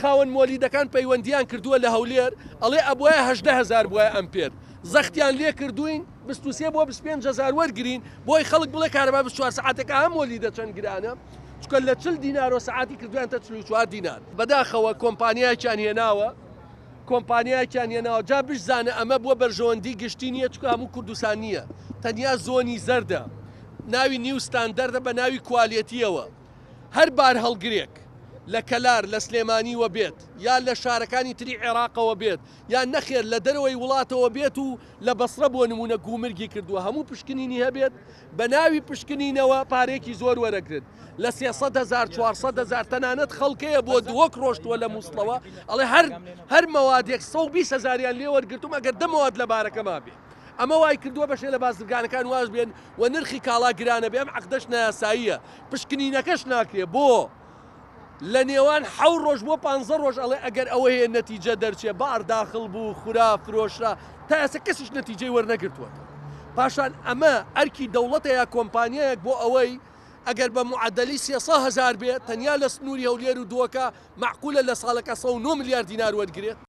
خاوەن مۆلیدەکان پەیوەندیان کردووە لە هەولێر ئەڵێ ئەبوایە 18,000 بووە ئەمپێر زەختیان لێ کردوین 23 بۆ 25,000 وەرگرین بۆی خەڵک بڵێ کارەبا 24 ساعتێکە هەم مۆلیدە چەند گرانە چکە لە 40 دینار سعاتی کردویانتە 44 دینار بەداخەوە کۆمپانیایان هێناوە کۆمپانیایان هێناوە جا بشزانە ئەمە بووە بەرژەوەندی گشتی نییە چکە هەموو کوردستان نییە تەنیا زۆنی زەردە ناوی نیو ستاندەردە بە ناوی کوالیەتیەوە هەر بار هەڵگرێک لە کەلار لە سلێمانی وە بێت یان لە شارەکانی تری عێراقەوە بێت یان نەخێر لە دەرەوەی وڵاتەوە بێت و لە بەسرە بۆ نمونە گومرگی کردووە هەموو پشکنینی هەبێت بە ناوی پشکنینەوە پارێکی زۆر وەرەگرت لە 300,000 400,000 تەنانەت خەڵکەیە بۆ دووەک ڕۆشتووە لە مووسڵەوە ئەڵێ هەر مەوادێک 120,000 لێ وەرگرتوم ئەگەر دەمەواد لە بارەکەما بێت ئەمە وای کردووە بەشێ لە بازرگانەکان واز بێن و نرخی کاڵا گرانە بێ ئەم عەقدەش نایاساییە پشکنینەکەش ناکرێ بۆ لە نێوان 7 ڕۆژ بۆ 15 ڕۆژ ئەڵێ ئەگەر ئەوە هەیە نەتیجە دەرچێ بار داخل بوو خورا فرۆشرا تا ئێستا کەسیش نەتیجەی وەرنەگرتووە پاشان ئەمە ئەرکی دەوڵەتە یا کۆمپانیایەک بۆ ئەوەی ئەگەر بە معدەلی 300,000 بێت تەنیا لە سنووری هەولێر و دووەکە معقولە لە ساڵەکە 109 ملیار دینار وەرگرێت